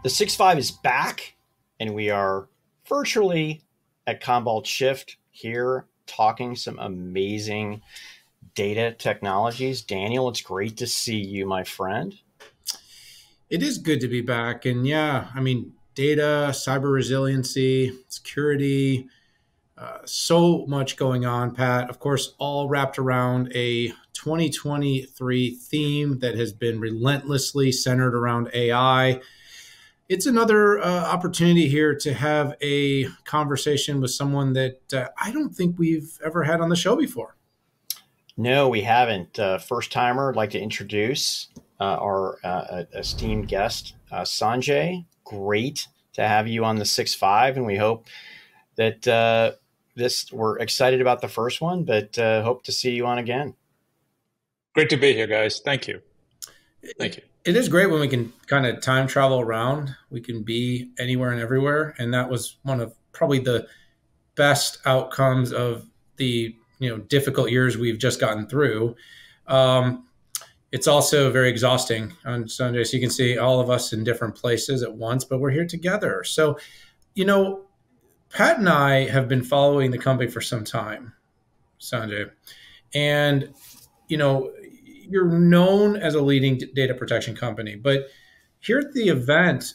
The 6.5 is back, and we are virtually at Commvault Shift here talking some amazing data technologies. Daniel, it's great to see you, my friend. It is good to be back. And yeah, I mean, data, cyber resiliency, security, so much going on, Pat. Of course, all wrapped around a 2023 theme that has been relentlessly centered around AI. It's another opportunity here to have a conversation with someone that I don't think we've ever had on the show before. No, we haven't. First timer, I'd like to introduce our esteemed guest, Sanjay. Great to have you on the 6.5, and we hope that we're excited about the first one, but hope to see you on again. Great to be here, guys. Thank you. Thank you. It is great when we can kind of time travel around. We can be anywhere and everywhere. And that was one of probably the best outcomes of the difficult years we've just gotten through. It's also very exhausting on Sunday. So you can see all of us in different places at once, but we're here together. So, Pat and I have been following the company for some time, Sanjay. And, you're known as a leading data protection company, but here at the event,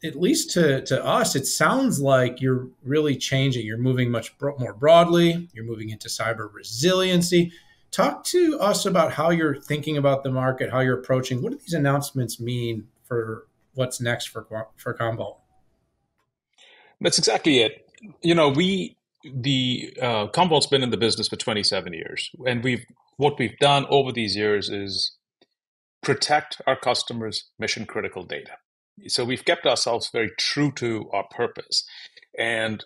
at least to us, it sounds like you're really changing. You're moving much more broadly. You're moving into cyber resiliency. Talk to us about how you're thinking about the market, how you're approaching. What do these announcements mean for what's next for Commvault? That's exactly it. Commvault's been in the business for 27 years, and what we've done over these years is protect our customers' mission critical data. So we've kept ourselves very true to our purpose, and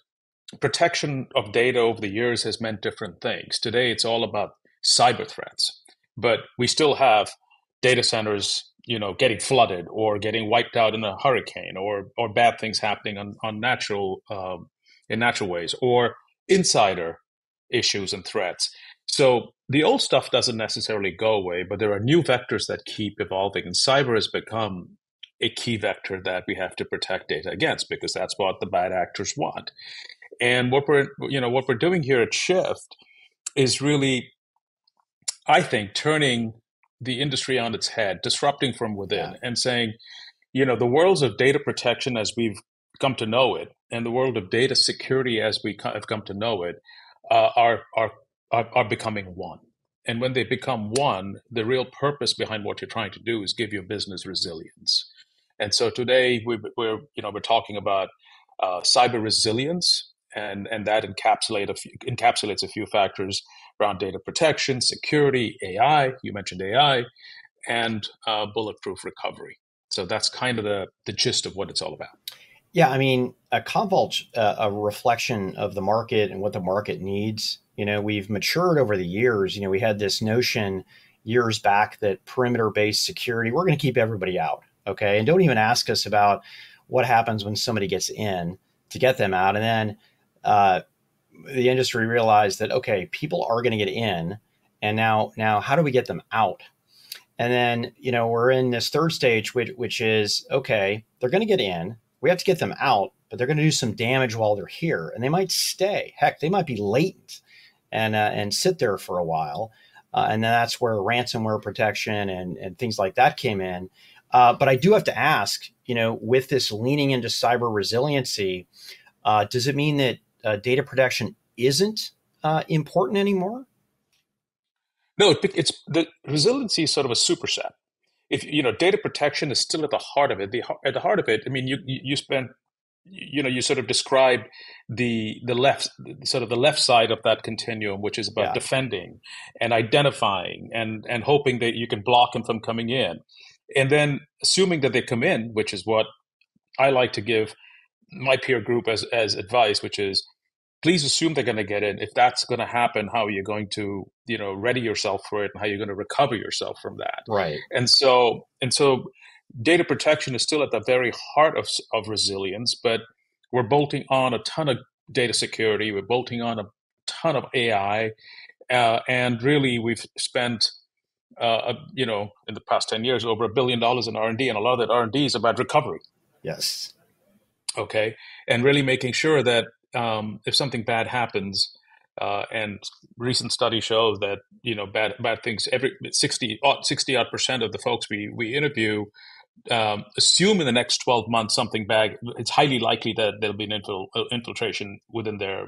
protection of data over the years has meant different things. Today, it's all about cyber threats, but we still have data centers, getting flooded or getting wiped out in a hurricane, or bad things happening in natural ways, or insider issues and threats. So the old stuff doesn't necessarily go away, but there are new vectors that keep evolving, and cyber has become a key vector that we have to protect data against, because that's what the bad actors want. And what we're doing here at Shift is really, I think, turning the industry on its head, disrupting from within, and saying, the worlds of data protection as we've come to know it, and the world of data security as we have come to know it, are becoming one. And when they become one, the real purpose behind what you're trying to do is give your business resilience. And so today we're talking about cyber resilience, and that encapsulates a few factors around data protection, security, AI. You mentioned AI, and bulletproof recovery. So that's kind of the gist of what it's all about. Yeah, I mean, Commvault's a reflection of the market and what the market needs. We've matured over the years. We had this notion years back that perimeter-based security, we're going to keep everybody out, okay? And don't even ask us about what happens when somebody gets in to get them out. And then the industry realized that, okay, people are going to get in, and now how do we get them out? And then, we're in this third stage, which is, okay, they're going to get in. We have to get them out, but they're going to do some damage while they're here, and they might stay. Heck, they might be latent and sit there for a while. And then that's where ransomware protection and things like that came in. But I do have to ask, with this leaning into cyber resiliency, does it mean that data protection isn't important anymore? No, it's the resiliency is sort of a superset. If data protection is still at the heart of it. At the heart of it, I mean, you sort of described the left side of that continuum, which is about defending and identifying and hoping that you can block them from coming in, and then assuming that they come in, which is what I like to give my peer group as advice, which is, please assume they're going to get in. If that's going to happen, how are you going to, ready yourself for it, and how you're going to recover yourself from that? Right. And so data protection is still at the very heart of resilience, but we're bolting on a ton of data security. We're bolting on a ton of AI, and really we've spent, in the past 10 years, over $1 billion in R&D, and a lot of that R&D is about recovery. Yes. Okay. And really making sure that if something bad happens, and recent studies show that, bad things, every 60 odd% of the folks we interview assume in the next 12 months something bad. It's highly likely that there'll be an infiltration within their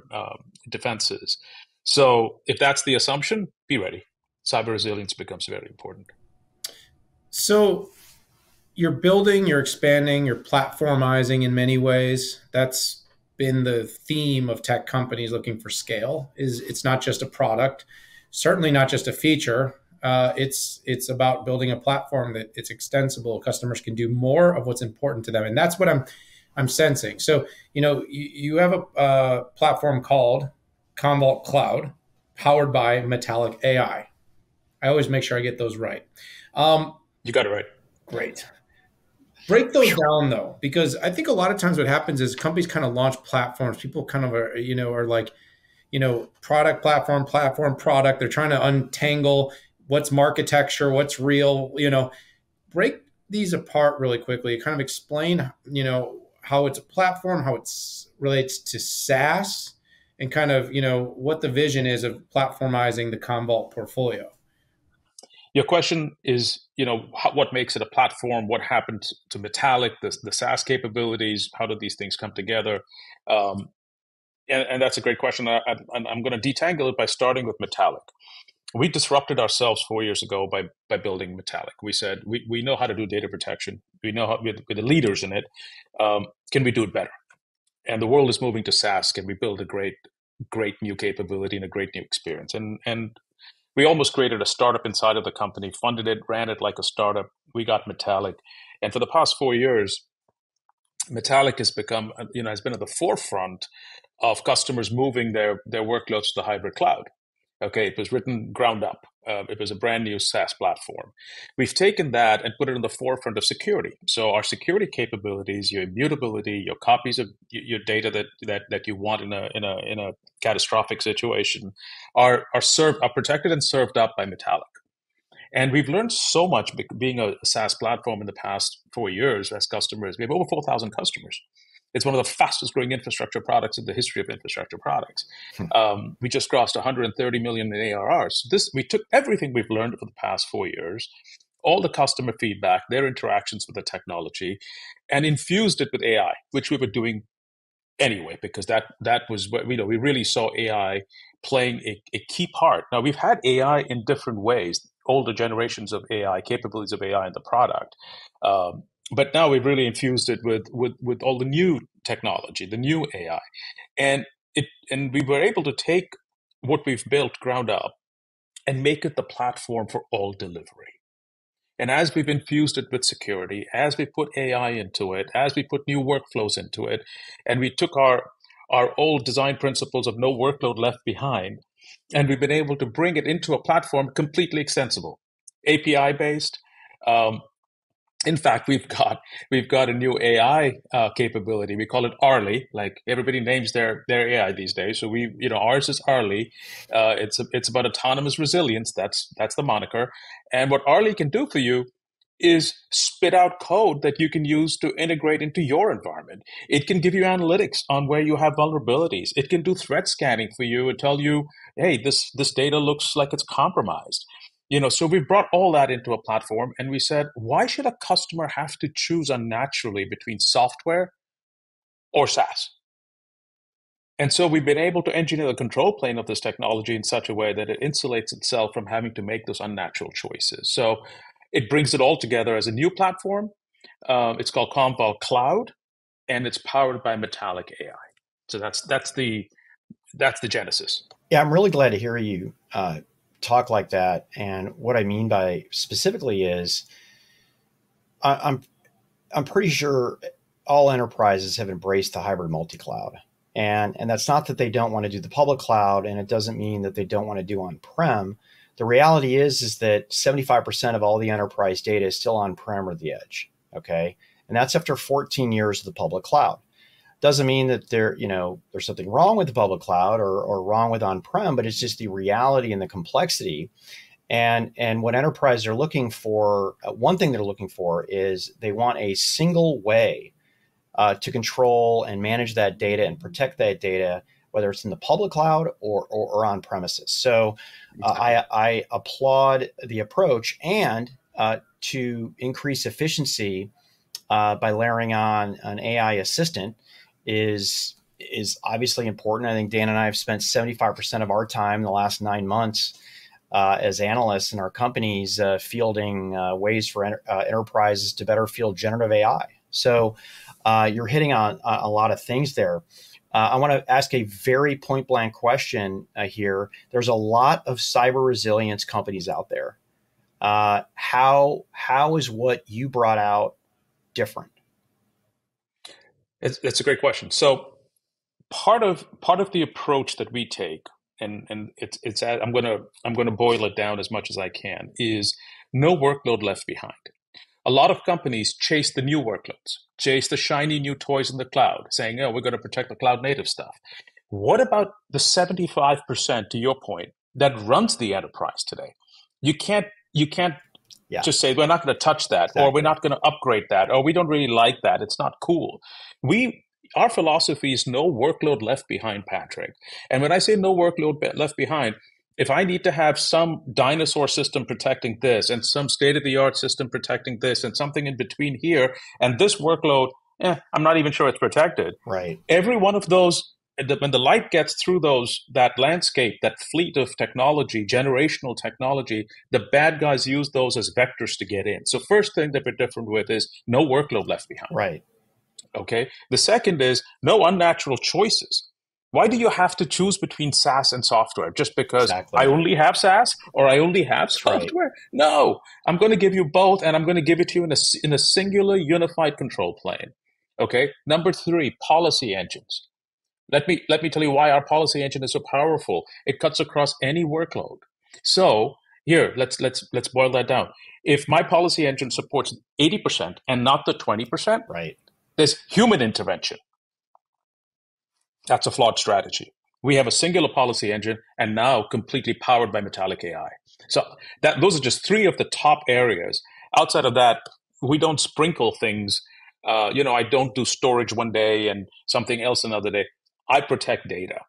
defenses. So if that's the assumption, be ready. Cyber resilience becomes very important. So you're building, you're expanding, you're platformizing in many ways. That's been the theme of tech companies looking for scale. Is it's not just a product, certainly not just a feature. It's about building a platform that it's extensible. Customers can do more of what's important to them, and that's what I'm sensing. So you have a platform called Commvault Cloud, powered by Metallic AI. I always make sure I get those right. You got it right. Great. Break those down though, because I think a lot of times what happens is companies kind of launch platforms. People kind of are like, product, platform, product. They're trying to untangle what's architecture, what's real. Break these apart really quickly. Kind of explain, how it's a platform, how it relates to SaaS, and kind of what the vision is of platformizing the Commvault portfolio. Your question is, what makes it a platform? What happened to Metallic, the SaaS capabilities? How do these things come together? And that's a great question. I'm going to detangle it by starting with Metallic. We disrupted ourselves 4 years ago by building Metallic. We said, we know how to do data protection. We know how we're the leaders in it. Can we do it better? And the world is moving to SaaS. Can we build a great new capability and a great new experience? And we almost created a startup inside of the company, funded it, ran it like a startup. We got Metallic. And for the past 4 years, Metallic has become, has been at the forefront of customers moving their workloads to the hybrid cloud. Okay, it was written ground up. It was a brand new SaaS platform. We've taken that and put it in the forefront of security. So our security capabilities, your immutability, your copies of your data that you want in a catastrophic situation, are protected and served up by Metallic. And we've learned so much being a SaaS platform in the past 4 years as customers. We have over 4,000 customers. It's one of the fastest growing infrastructure products in the history of infrastructure products. We just crossed 130 million in ARR. So we took everything we've learned for the past 4 years, all the customer feedback, their interactions with the technology, and infused it with AI, which we were doing anyway, because that was what we really saw AI playing a key part. Now, we've had AI in different ways, older generations of AI, capabilities of AI in the product. But now we've really infused it with all the new technology, the new AI. And we were able to take what we've built ground up and make it the platform for all delivery. And as we've infused it with security, as we put AI into it, as we put new workflows into it, and we took our old design principles of no workload left behind, and we've been able to bring it into a platform completely extensible, API based. In fact, we've got a new AI capability. We call it Arlie. Like everybody names their AI these days. So ours is Arlie. It's about autonomous resilience. That's the moniker. And what Arlie can do for you is spit out code that you can use to integrate into your environment. It can give you analytics on where you have vulnerabilities. It can do threat scanning for you and tell you, hey, this data looks like it's compromised. So we brought all that into a platform, and we said, why should a customer have to choose unnaturally between software or SaaS? And so we've been able to engineer the control plane of this technology in such a way that it insulates itself from having to make those unnatural choices. So it brings it all together as a new platform. It's called Commvault Cloud, and it's powered by Metallic AI. So that's the genesis. Yeah, I'm really glad to hear you talk like that. And what I mean by specifically is I'm pretty sure all enterprises have embraced the hybrid multi-cloud. And that's not that they don't want to do the public cloud, and it doesn't mean that they don't want to do on-prem. The reality is that 75% of all the enterprise data is still on-prem or the edge. Okay. And that's after 14 years of the public cloud. Doesn't mean that there's something wrong with the public cloud or wrong with on-prem, but it's just the reality and the complexity. And what enterprises are looking for, one thing they're looking for is they want a single way to control and manage that data and protect that data, whether it's in the public cloud or on premises. So I applaud the approach, and to increase efficiency by layering on an AI assistant is obviously important. I think Dan and I have spent 75% of our time in the last 9 months as analysts in our companies fielding ways for enterprises to better field generative AI. So you're hitting on a lot of things there. I want to ask a very point blank question here. There's a lot of cyber resilience companies out there. How is what you brought out different? It's a great question. So part of the approach that we take, and it's I'm gonna boil it down as much as I can, is no workload left behind. A lot of companies chase the new workloads, chase the shiny new toys in the cloud, saying, "Oh, we're going to protect the cloud native stuff." What about the 75%, to your point, that runs the enterprise today? You can't just say, "We're not going to touch that," exactly, or "We're not going to upgrade that," or "We don't really like that. It's not cool." Our philosophy is no workload left behind, Patrick. And when I say no workload left behind, if I need to have some dinosaur system protecting this and some state-of-the-art system protecting this and something in between here, and this workload, I'm not even sure it's protected. Right. Every one of those, when the light gets through that landscape, that fleet of technology, generational technology, the bad guys use those as vectors to get in. So first thing that we're different with is no workload left behind. Right. Okay. The second is no unnatural choices. Why do you have to choose between SaaS and software? Just because I only have SaaS or I only have software? Right. No, I'm going to give you both, and I'm going to give it to you in a singular unified control plane. Okay. Number 3, policy engines. Let me tell you why our policy engine is so powerful. It cuts across any workload. So here, let's boil that down. If my policy engine supports 80% and not the 20%, right, there's human intervention. That's a flawed strategy. We have a singular policy engine and now completely powered by Metallic AI. So those are just 3 of the top areas. Outside of that, we don't sprinkle things. I don't do storage one day and something else another day. I protect data,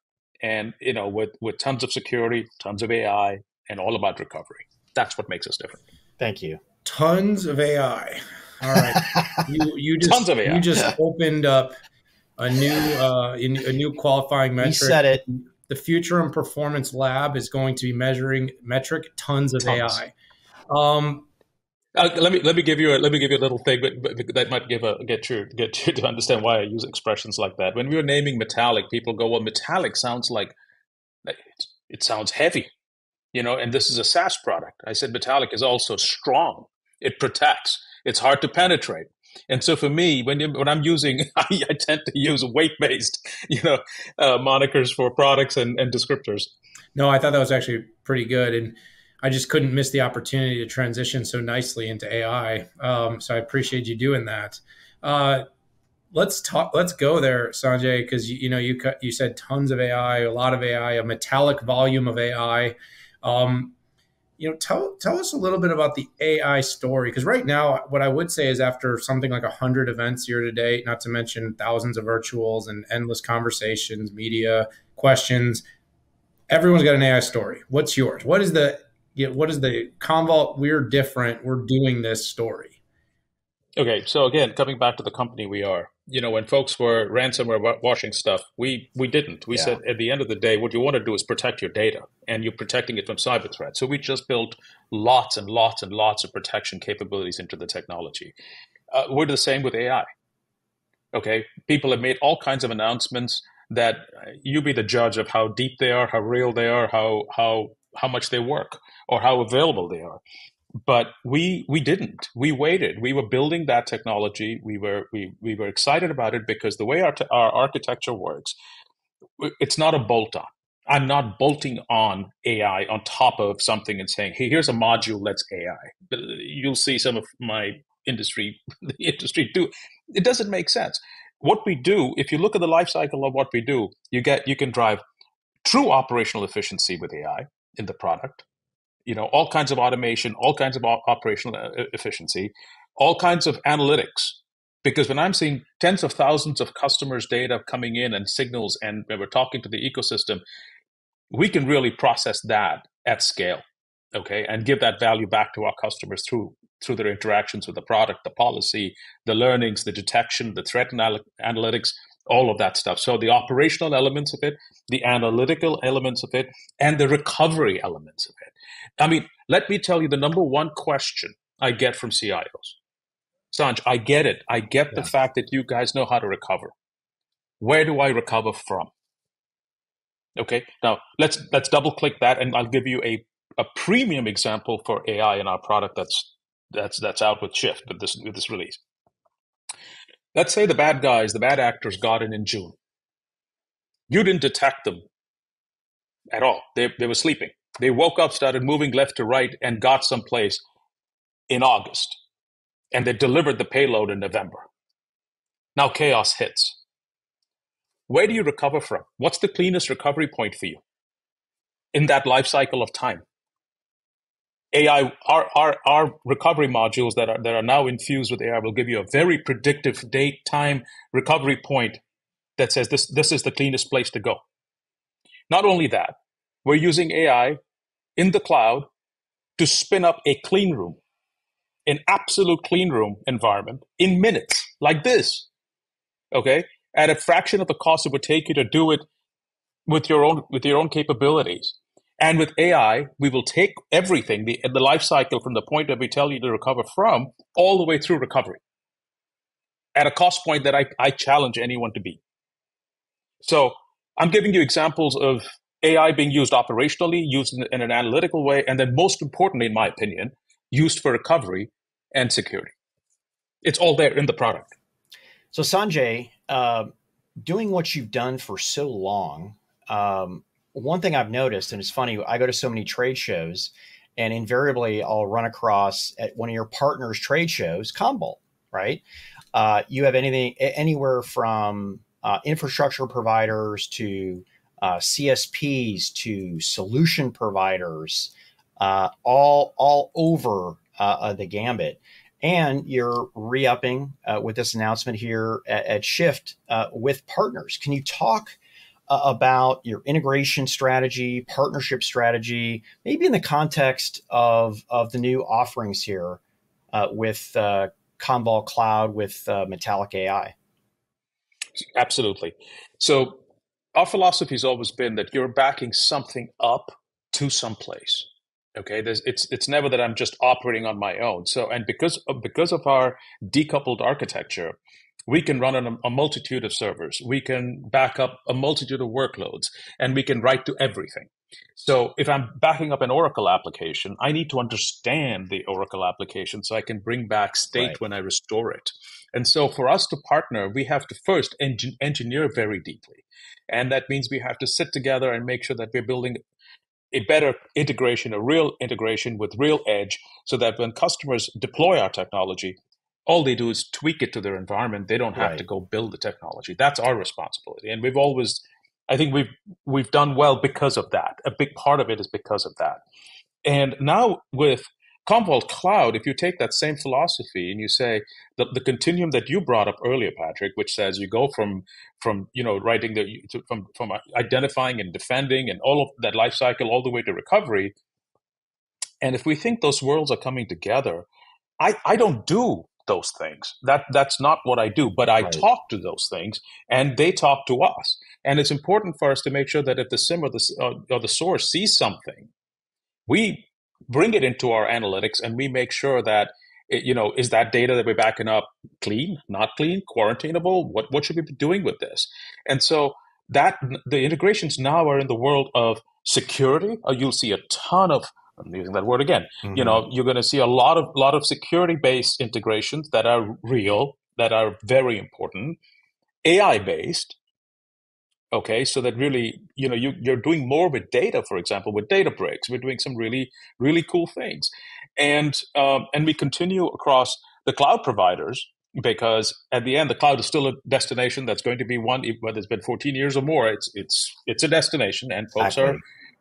and with tons of security, tons of AI, and all about recovery. That's what makes us different. Thank you. Tons of AI. All right, you just tons of AI. You just opened up a new qualifying metric. You said it. The Future and Performance Lab is going to be measuring tons of AI. Let me give you a little thing, but that might get you to understand why I use expressions like that. When we were naming Metallic, people go, "Well, Metallic sounds like it sounds heavy, and this is a SaaS product." I said, "Metallic is also strong. It protects. It's hard to penetrate." And so for me, when I'm using, I tend to use weight-based, monikers for products and descriptors. No, I thought that was actually pretty good, and I just couldn't miss the opportunity to transition so nicely into AI. So I appreciate you doing that. Let's go there, Sanjay, because you said tons of AI, a lot of AI, a metallic volume of AI. Tell us a little bit about the AI story, because right now, what I would say is after something like 100 events year to date, not to mention thousands of virtuals and endless conversations, media questions, everyone's got an AI story. What's yours? What is the Commvault, we're different, we're doing this story? Okay, so again, coming back to the company we are, when folks were ransomware washing stuff, we didn't. We said at the end of the day, what you want to do is protect your data, and you're protecting it from cyber threats. So we just built lots and lots and lots of protection capabilities into the technology. We're the same with AI. Okay, people have made all kinds of announcements that you be the judge of how deep they are, how real they are, how much they work, or how available they are. But we didn't. We waited. We were building that technology. We were excited about it because the way our architecture works, it's not a bolt-on. I'm not bolting on AI on top of something and saying, "Hey, here's a module. Let's AI." You'll see some of the industry do. It doesn't make sense. What we do, if you look at the life cycle of what we do, you can drive true operational efficiency with AI in the product. All kinds of automation, all kinds of operational efficiency, all kinds of analytics Because when I'm seeing tens of thousands of customers' data coming in and signals, and when we're talking to the ecosystem, we can really process that at scale, okay, and give that value back to our customers through their interactions with the product, the policy, the learnings, the detection, the threat analytics, all of that stuff. So the operational elements of it, the analytical elements of it, and the recovery elements of it. I mean, let me tell you the number one question I get from CIOs. Sanj, I get it. I get the fact that you guys know how to recover. Where do I recover from? Okay, now let's double click that, and I'll give you a premium example for AI in our product that's out with Shift with this release. Let's say the bad actors got in June. You didn't detect them at all. They were sleeping. They woke up, started moving left to right, and got someplace in August. And they delivered the payload in November. Now chaos hits. Where do you recover from? What's the cleanest recovery point for you in that life cycle of time? AI, our recovery modules that are now infused with AI will give you a very predictive date, time, recovery point that says this is the cleanest place to go. Not only that, we're using AI in the cloud to spin up a clean room, an absolute clean room environment in minutes, like this, okay? At a fraction of the cost it would take you to do it with your own capabilities. And with AI, we will take everything, the life cycle from the point that we tell you to recover from, all the way through recovery, at a cost point that I challenge anyone to beat. So I'm giving you examples of AI being used operationally, used in an analytical way, and then most importantly, in my opinion, used for recovery and security. It's all there in the product. So Sanjay, doing what you've done for so long, one thing I've noticed, and it's funny, I go to so many trade shows, and invariably I'll run across at one of your partners' trade shows, Commvault, right? You have anywhere from infrastructure providers to CSPs to solution providers, all over the gambit. And you're re-upping with this announcement here at Shift with partners. Can you talk about your integration strategy, partnership strategy, maybe in the context of the new offerings here with Commvault Cloud with Metallic AI? Absolutely. So our philosophy has always been that you're backing something up to someplace. Okay, it's never that I'm just operating on my own. So, and because of our decoupled architecture, we can run on a multitude of servers. We can back up a multitude of workloads, and we can write to everything. So if I'm backing up an Oracle application, I need to understand the Oracle application so I can bring back state when I restore it. And so for us to partner, we have to first engineer very deeply. And that means we have to sit together and make sure that we're building a better integration, a real integration with real edge, so that when customers deploy our technology, all they do is tweak it to their environment. They don't have to go build the technology. That's our responsibility. And I think we've done well because of that. A big part of it is because of that. And now with Commvault Cloud, if you take that same philosophy and you say the continuum that you brought up earlier, Patrick, which says you go from writing from identifying and defending and all of that life cycle all the way to recovery. And if we think those worlds are coming together, I don't do those things. That's not what I do, but I talk to those things and they talk to us. And it's important for us to make sure that if the SIM or the source sees something, we bring it into our analytics and we make sure that is that data that we're backing up clean, not clean, quarantinable? What should we be doing with this? And so that the integrations now are in the world of security. You'll see a ton of, I'm using that word again. Mm-hmm. You're going to see a lot of security-based integrations that are real, that are very important, AI-based. Okay, so that really, you're doing more with data. For example, with Databricks, we're doing some really, really cool things, and we continue across the cloud providers, because at the end, the cloud is still a destination that's going to be one, whether it's been 14 years or more. It's a destination, and folks are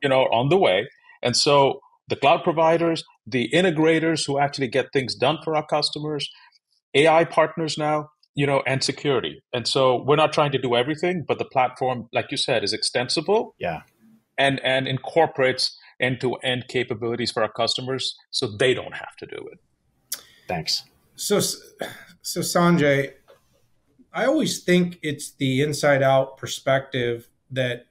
on the way, and so the cloud providers, the integrators who actually get things done for our customers, AI partners now. and security. And so we're not trying to do everything, but the platform, like you said, is extensible. Yeah. And incorporates end-to-end capabilities for our customers, so they don't have to do it. Thanks. So Sanjay, I always think it's the inside-out perspective that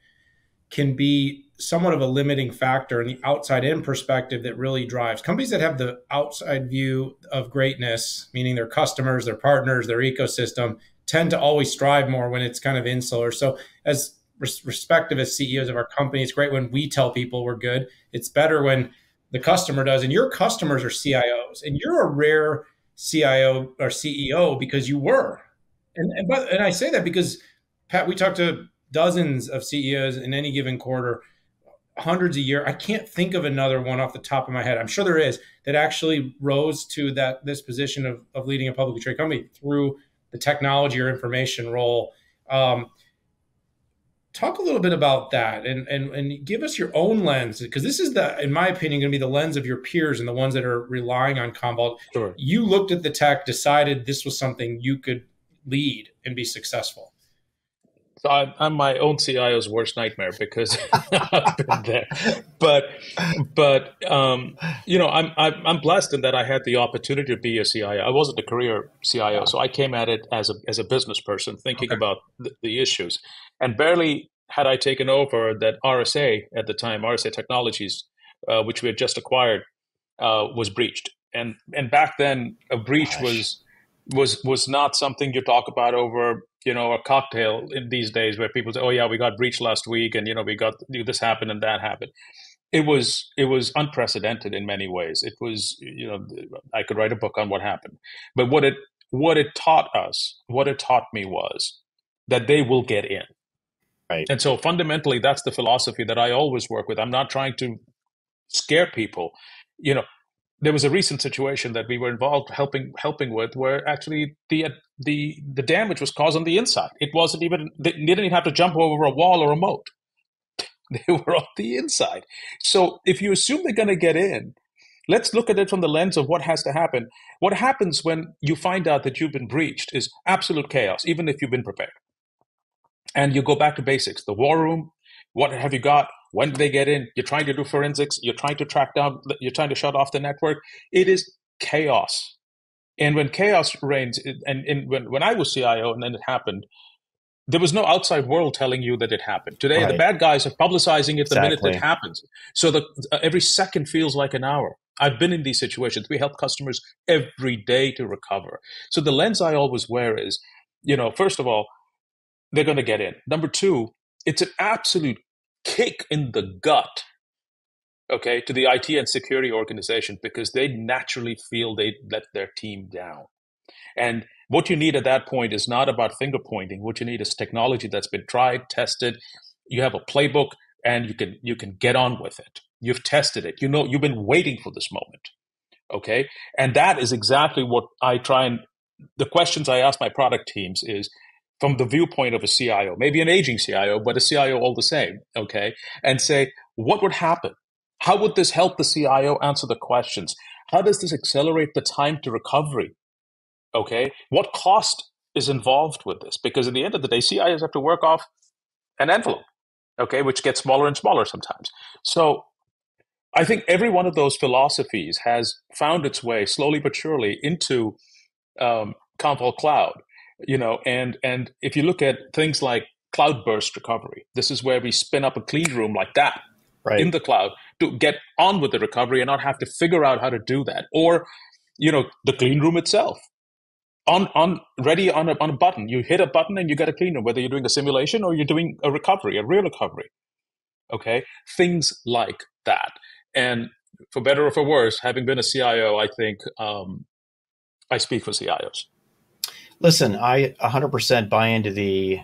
can be somewhat of a limiting factor, and the outside-in perspective that really drives companies that have the outside view of greatness, meaning their customers, their partners, their ecosystem, tend to always strive more when it's kind of insular. So as respective as CEOs of our company, it's great when we tell people we're good. It's better when the customer does, and your customers are CIOs, and you're a rare CIO or CEO because you were. And I say that because, Pat, we talk to dozens of CEOs in any given quarter, hundreds a year. I can't think of another one off the top of my head. I'm sure there is, that actually rose to this position of leading a publicly traded company through the technology or information role. Talk a little bit about that and give us your own lens, because this is, in my opinion, going to be the lens of your peers and the ones that are relying on Commvault. Sure. You looked at the tech, decided this was something you could lead and be successful. So I'm my own CIO's worst nightmare because I've been there. But I'm blessed in that I had the opportunity to be a CIO. I wasn't a career CIO, so I came at it as a business person thinking about the issues. And barely had I taken over that RSA at the time, RSA Technologies, which we had just acquired, was breached. And back then, a breach was not something you talk about over a cocktail in these days, where people say, "Oh yeah, we got breached last week, and we got this happened and that happened." It was unprecedented in many ways. It was I could write a book on what happened, but what it taught me was that they will get in. Right. And so fundamentally, that's the philosophy that I always work with. I'm not trying to scare people. There was a recent situation that we were involved helping with, where actually the damage was caused on the inside. It wasn't even, they didn't even have to jump over a wall or a moat. They were on the inside. So if you assume they're going to get in, let's look at it from the lens of what has to happen. What happens when you find out that you've been breached is absolute chaos, even if you've been prepared. And you go back to basics, the war room. What have you got? When do they get in? You're trying to do forensics. You're trying to track down. You're trying to shut off the network. It is chaos. And when chaos reigns, when I was CIO and then it happened, there was no outside world telling you that it happened. Today, the bad guys are publicizing it the minute it happens. So every second feels like an hour. I've been in these situations. We help customers every day to recover. So the lens I always wear is, first of all, they're going to get in. Number two, it's an absolute kick in the gut, to the IT and security organization, because they naturally feel they let their team down. And what you need at that point is not about finger pointing. What you need is technology that's been tried, tested. You have a playbook, and you can get on with it. You've tested it. You've been waiting for this moment. Okay? And that is exactly what I try the questions I ask my product teams is, from the viewpoint of a CIO, maybe an aging CIO, but a CIO all the same, okay? And say, what would happen? How would this help the CIO answer the questions? How does this accelerate the time to recovery? Okay? What cost is involved with this? Because at the end of the day, CIOs have to work off an envelope, okay, which gets smaller and smaller sometimes. So I think every one of those philosophies has found its way slowly but surely into Commvault Cloud. And if you look at things like cloud burst recovery, this is where we spin up a clean room like that in the cloud to get on with the recovery and not have to figure out how to do that. Or, the clean room itself ready on a button. You hit a button and you get a clean room, whether you're doing a simulation or you're doing a recovery, a real recovery. Okay. Things like that. And for better or for worse, having been a CIO, I think I speak for CIOs. Listen, I 100% buy into the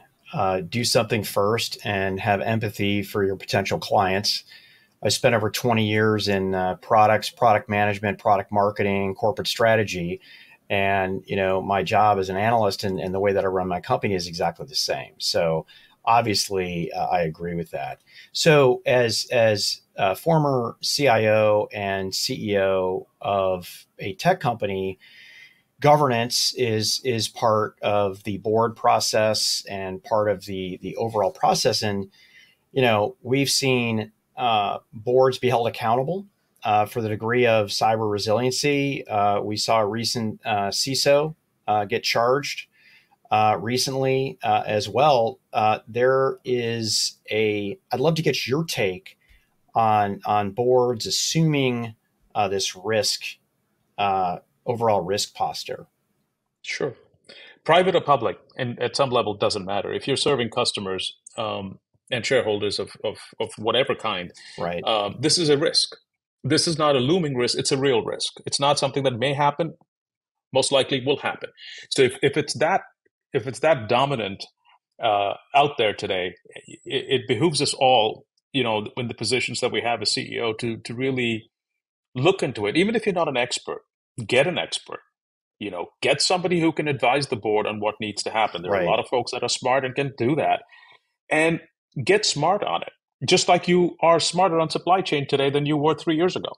do something first and have empathy for your potential clients. I spent over 20 years in products, product management, product marketing, corporate strategy. And, my job as an analyst and the way that I run my company is exactly the same. So obviously, I agree with that. So as a former CIO and CEO of a tech company, governance is part of the board process and part of the overall process. And we've seen boards be held accountable for the degree of cyber resiliency. We saw a recent CISO get charged recently as well. There is I'd love to get your take on boards assuming this risk, overall risk posture. Sure. Private or public, and at some level, doesn't matter. If you're serving customers and shareholders of whatever kind, right? This is a risk. This is not a looming risk. It's a real risk. It's not something that may happen. Most likely will happen. So if it's that dominant out there today, it behooves us all, in the positions that we have as CEO, to really look into it. Even if you're not an expert, get an expert. Get somebody who can advise the board on what needs to happen. There are a lot of folks that are smart and can do that. And get smart on it. Just like you are smarter on supply chain today than you were 3 years ago.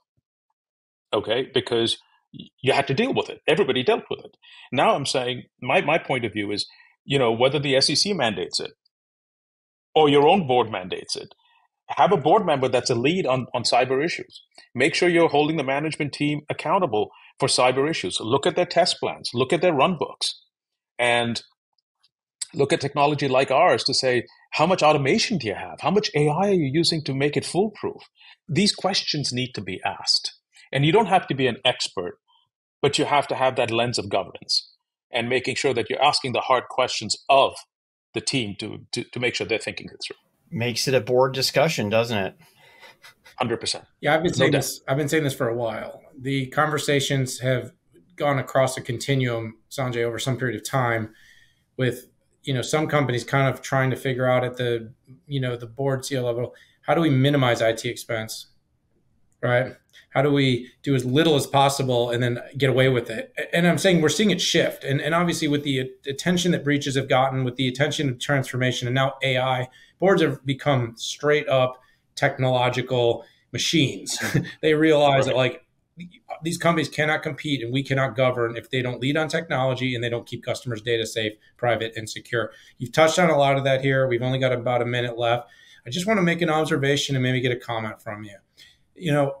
Okay? Because you had to deal with it. Everybody dealt with it. Now I'm saying my point of view is, whether the SEC mandates it or your own board mandates it, have a board member that's a lead on cyber issues. Make sure you're holding the management team accountable for cyber issues. Look at their test plans. Look at their run books. And look at technology like ours to say, how much automation do you have? How much AI are you using to make it foolproof? These questions need to be asked. And you don't have to be an expert, but you have to have that lens of governance and making sure that you're asking the hard questions of the team to make sure they're thinking it through. Makes it a board discussion, doesn't it? 100%. Yeah, I've been saying this for a while. The conversations have gone across a continuum, Sanjay, over some period of time, with some companies kind of trying to figure out at the the board CEO level, how do we minimize IT expense, right? How do we do as little as possible and then get away with it? And I'm saying we're seeing it shift, and obviously with the attention that breaches have gotten, with the attention of transformation, and now AI, boards have become straight up technological machines. They realize that these companies cannot compete and we cannot govern if they don't lead on technology and they don't keep customers' data safe, private, and secure. You've touched on a lot of that here. We've only got about a minute left. I just want to make an observation and maybe get a comment from you.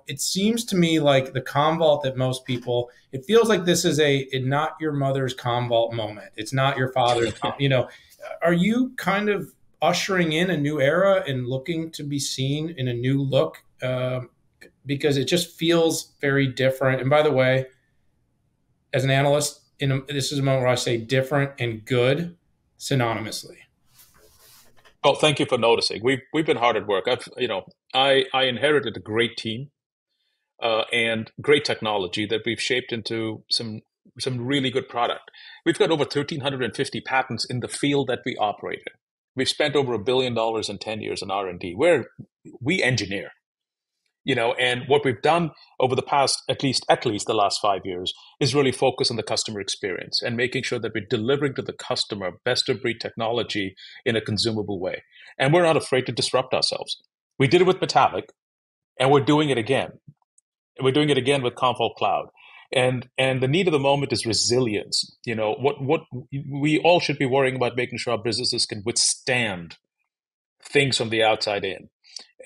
It seems to me like the Commvault that most people, it feels like this is a not your mother's Commvault moment. It's not your father's, Are you kind of ushering in a new era and looking to be seen in a new look? Because it just feels very different. And by the way, as an analyst, this is a moment where I say different and good synonymously. Oh, thank you for noticing. We've been hard at work. I inherited a great team and great technology that we've shaped into some really good product. We've got over 1,350 patents in the field that we operate in. We've spent over $1 billion in 10 years in R&D, where we engineer. And what we've done over the past, at least the last 5 years, is really focus on the customer experience and making sure that we're delivering to the customer best of breed technology in a consumable way. And we're not afraid to disrupt ourselves. We did it with Metallic, and we're doing it again. We're doing it again with Commvault Cloud. And the need of the moment is resilience. What we all should be worrying about, making sure our businesses can withstand things from the outside in.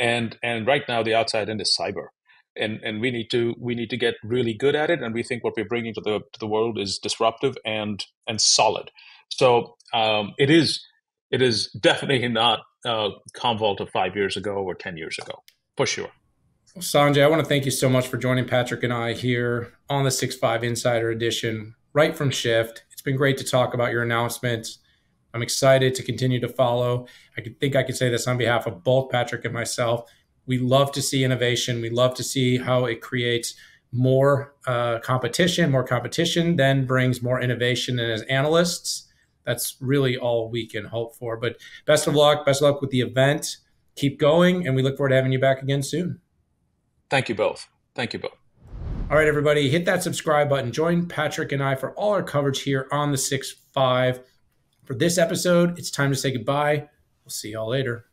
And right now the outside in is cyber, and we need to get really good at it. And we think what we're bringing to the world is disruptive and solid. So it is definitely not Commvault of 5 years ago or 10 years ago, for sure. Well, Sanjay, I want to thank you so much for joining Patrick and I here on the 6.5 Insider Edition, right from Shift. It's been great to talk about your announcements. I'm excited to continue to follow. I can say this on behalf of both Patrick and myself. We love to see innovation. We love to see how it creates more competition. More competition then brings more innovation. And as analysts, that's really all we can hope for. But best of luck. Best of luck with the event. Keep going. And we look forward to having you back again soon. Thank you both. Thank you both. All right, everybody, hit that subscribe button. Join Patrick and I for all our coverage here on the 6.5. For this episode, it's time to say goodbye. We'll see y'all later.